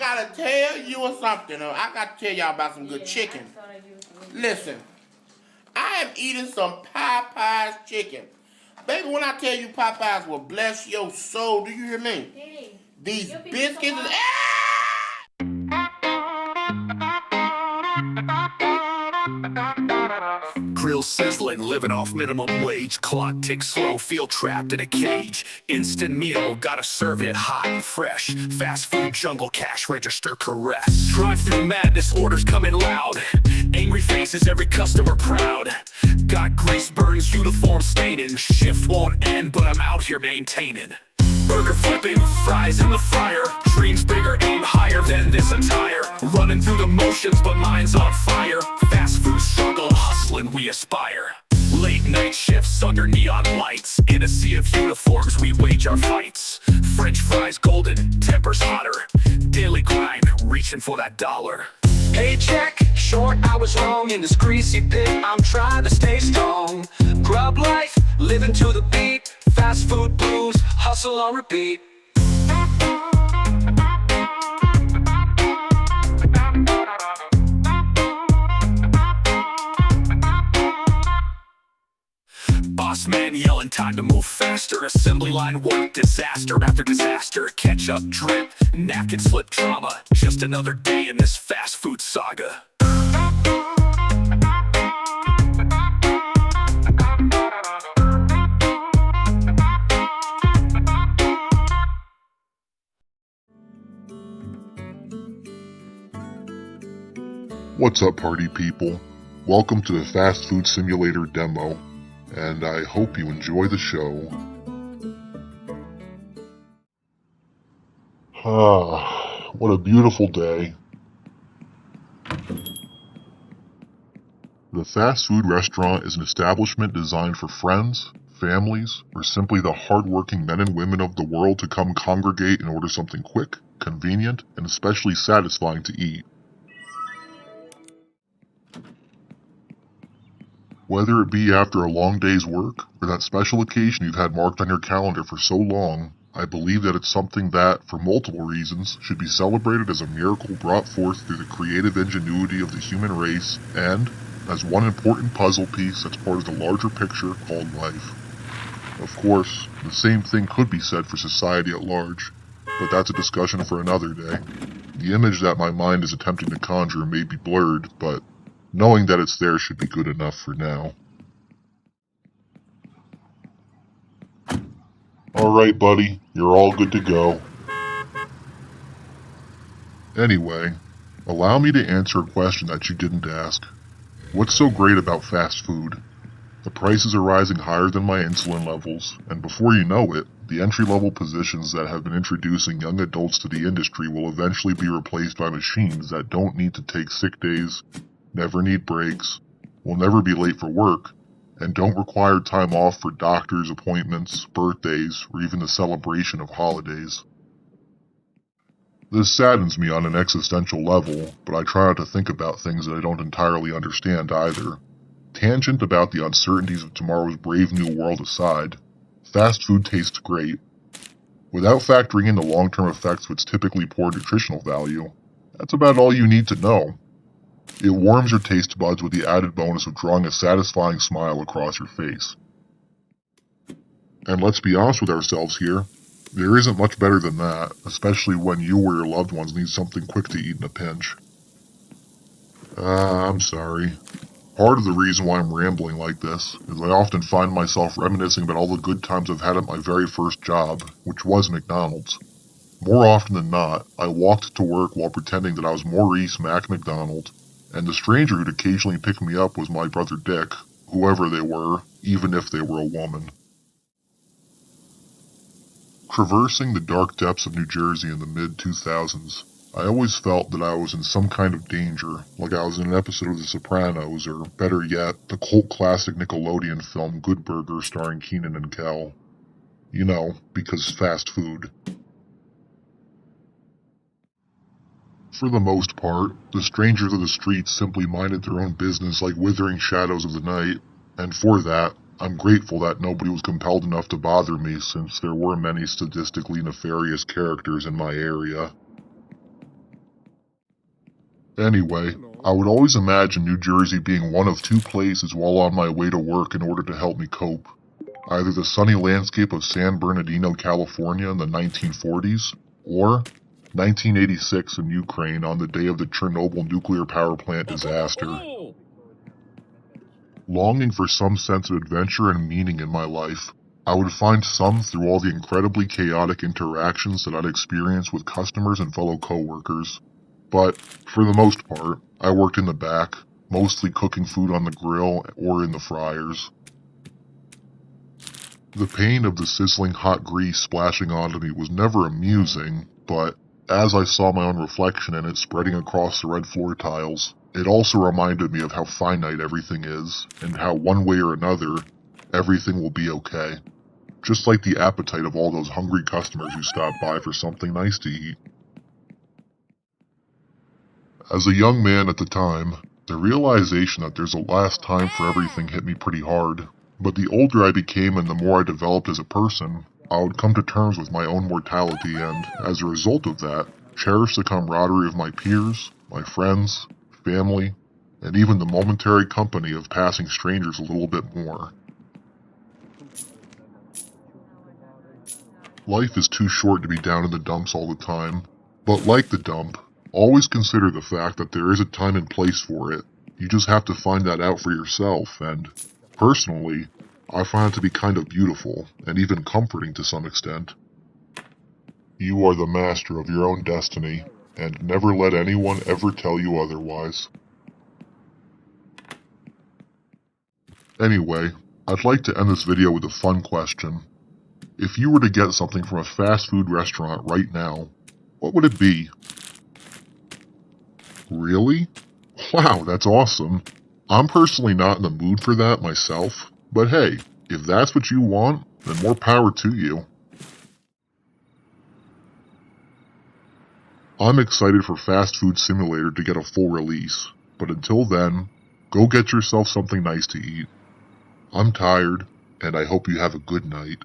gotta tell you something. I gotta tell y'all about some good chicken. Listen, I am eating some Popeye's chicken. Baby, when I tell you Popeyes will bless your soul, do you hear me? Hey, these biscuits is... Grill sizzling, living off minimum wage. Clock ticks slow, feel trapped in a cage. Instant meal, gotta serve it hot and fresh. Fast food jungle, cash register caress. Drive-through madness, orders coming loud. Angry faces, every customer proud. Got grease burns, uniform staining. Shift won't end, but I'm out here maintaining. Burger flipping, fries in the fryer. Dreams bigger, aim higher than this attire. Running through the motions, but mine's on fire. Fast food struggle, hustling we aspire. Late night shifts under neon lights. In a sea of uniforms, we wage our fights. French fries golden, tempers hotter. Daily grind, reaching for that dollar. Paycheck, short hours long in this greasy pit. I'm trying to stay strong. Grub life, living to the beat. Fast food blues, hustle on repeat. Boss man yelling, time to move faster. Assembly line work, disaster after disaster. Ketchup drip, napkin slip drama. Just another day in this fast food saga. What's up, party people? Welcome to the Fast Food Simulator demo, and I hope you enjoy the show. What a beautiful day. The fast food restaurant is an establishment designed for friends, families, or simply the hardworking men and women of the world to come congregate and order something quick, convenient, and especially satisfying to eat. Whether it be after a long day's work, or that special occasion you've had marked on your calendar for so long, I believe that it's something that, for multiple reasons, should be celebrated as a miracle brought forth through the creative ingenuity of the human race, and as one important puzzle piece that's part of the larger picture called life. Of course, the same thing could be said for society at large, but that's a discussion for another day. The image that my mind is attempting to conjure may be blurred, but knowing that it's there should be good enough for now. Alright, buddy, you're all good to go. Anyway, allow me to answer a question that you didn't ask. What's so great about fast food? The prices are rising higher than my insulin levels, and before you know it, the entry-level positions that have been introducing young adults to the industry will eventually be replaced by machines that don't need to take sick days, never need breaks, will never be late for work, and don't require time off for doctor's appointments, birthdays, or even the celebration of holidays. This saddens me on an existential level, but I try not to think about things that I don't entirely understand either. Tangent about the uncertainties of tomorrow's brave new world aside, fast food tastes great. Without factoring in the long-term effects of its typically poor nutritional value, that's about all you need to know. It warms your taste buds with the added bonus of drawing a satisfying smile across your face. And let's be honest with ourselves here, there isn't much better than that, especially when you or your loved ones need something quick to eat in a pinch. I'm sorry. Part of the reason why I'm rambling like this is I often find myself reminiscing about all the good times I've had at my very first job, which was McDonald's. More often than not, I walked to work while pretending that I was Maurice Mac McDonald, and the stranger who'd occasionally pick me up was my brother Dick, whoever they were, even if they were a woman. Traversing the dark depths of New Jersey in the mid-2000s, I always felt that I was in some kind of danger, like I was in an episode of The Sopranos, or better yet, the cult classic Nickelodeon film Good Burger starring Kenan and Kel. You know, because fast food. For the most part, the strangers of the streets simply minded their own business like withering shadows of the night, and for that, I'm grateful that nobody was compelled enough to bother me since there were many statistically nefarious characters in my area. Anyway, I would always imagine New Jersey being one of two places while on my way to work in order to help me cope. Either the sunny landscape of San Bernardino, California in the 1940s, or 1986 in Ukraine on the day of the Chernobyl nuclear power plant disaster. Longing for some sense of adventure and meaning in my life, I would find some through all the incredibly chaotic interactions that I'd experience with customers and fellow coworkers. But, for the most part, I worked in the back, mostly cooking food on the grill or in the fryers. The pain of the sizzling hot grease splashing onto me was never amusing, but as I saw my own reflection in it spreading across the red floor tiles, it also reminded me of how finite everything is, and how one way or another, everything will be okay. Just like the appetite of all those hungry customers who stop by for something nice to eat. As a young man at the time, the realization that there's a last time for everything hit me pretty hard, but the older I became and the more I developed as a person, I would come to terms with my own mortality and, as a result of that, cherish the camaraderie of my peers, my friends, family, and even the momentary company of passing strangers a little bit more. Life is too short to be down in the dumps all the time, but like the dump, always consider the fact that there is a time and place for it. You just have to find that out for yourself, and, personally, I find it to be kind of beautiful, and even comforting to some extent. You are the master of your own destiny, and never let anyone ever tell you otherwise. Anyway, I'd like to end this video with a fun question. If you were to get something from a fast food restaurant right now, what would it be? Really? Wow, that's awesome. I'm personally not in the mood for that myself, but hey, if that's what you want, then more power to you. I'm excited for Fast Food Simulator to get a full release, but until then, go get yourself something nice to eat. I'm tired, and I hope you have a good night.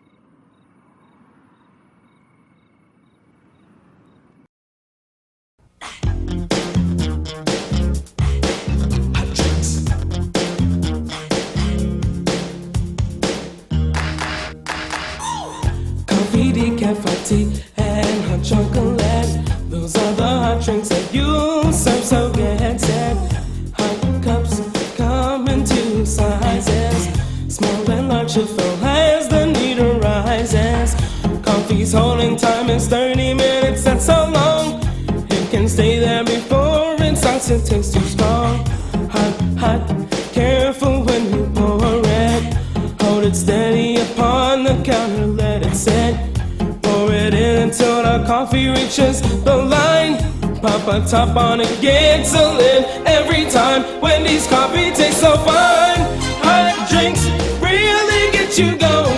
Coffee, decaf, tea, and hot chocolate. Those are the hot drinks that you serve, so get set. Hot cups come in two sizes, small and large to fill as the need arises. Coffee's holding time is 30 minutes, that's so long. It can stay there before it starts to taste too strong. Hot, hot, careful when you pour it. Hold it steady upon the counter, let it sit. Pour it in until the coffee reaches the line. Pop a top on it, gets a lid every time. Wendy's coffee tastes so fine. Hot drinks really get you going.